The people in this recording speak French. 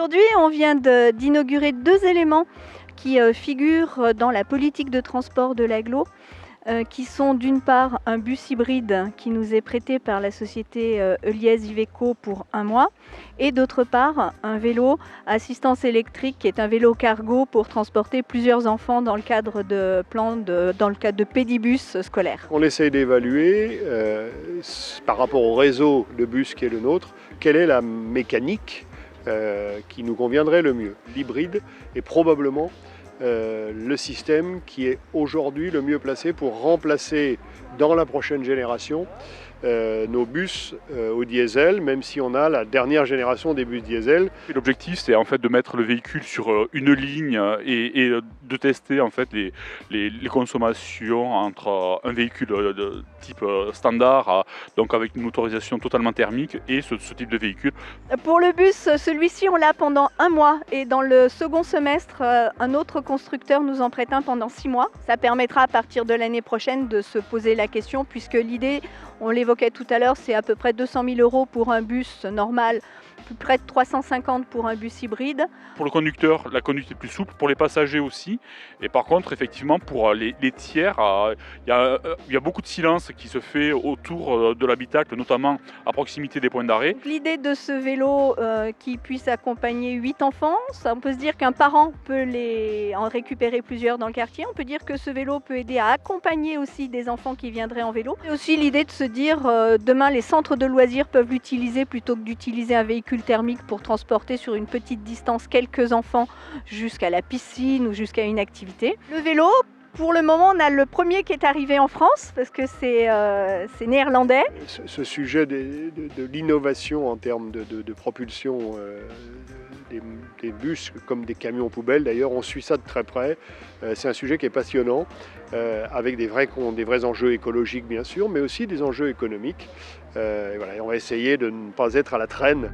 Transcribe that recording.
Aujourd'hui, on vient d'inaugurer 2 éléments qui figurent dans la politique de transport de l'agglo, qui sont d'une part un bus hybride qui nous est prêté par la société Heuliez Iveco pour 1 mois et d'autre part un vélo à assistance électrique qui est un vélo cargo pour transporter plusieurs enfants dans le cadre de pédibus scolaires. On essaye d'évaluer par rapport au réseau de bus qui est le nôtre, quelle est la mécanique qui nous conviendrait le mieux. L'hybride est probablement le système qui est aujourd'hui le mieux placé pour remplacer dans la prochaine génération nos bus au diesel, même si on a la dernière génération des bus diesel. L'objectif, c'est en fait de mettre le véhicule sur une ligne et de tester en fait les consommations entre un véhicule de type standard, donc avec une motorisation totalement thermique, et ce type de véhicule. Pour le bus, celui-ci, on l'a pendant 1 mois et dans le second semestre, un autre constructeur nous en prête un pendant 6 mois. Ça permettra à partir de l'année prochaine de se poser la question, puisque l'idée, on l'évoquait tout à l'heure, c'est à peu près 200 000 € pour un bus normal, plus près de 350 pour un bus hybride. Pour le conducteur, la conduite est plus souple, pour les passagers aussi. Et par contre, effectivement, pour les tiers, il y a beaucoup de silence qui se fait autour de l'habitacle, notamment à proximité des points d'arrêt. L'idée de ce vélo qui puisse accompagner 8 enfants, on peut se dire qu'un parent peut en récupérer plusieurs dans le quartier. On peut dire que ce vélo peut aider à accompagner aussi des enfants qui viendraient en vélo. Et aussi l'idée de se dire, demain, les centres de loisirs peuvent l'utiliser plutôt que d'utiliser un véhicule thermique pour transporter sur une petite distance quelques enfants jusqu'à la piscine ou jusqu'à une activité. Le vélo, pour le moment, on a le premier qui est arrivé en France parce que c'est néerlandais. Ce sujet de l'innovation en termes de propulsion des bus comme des camions poubelles, d'ailleurs, on suit ça de très près. C'est un sujet qui est passionnant, avec des vrais enjeux écologiques bien sûr, mais aussi des enjeux économiques. Et voilà, on va essayer de ne pas être à la traîne.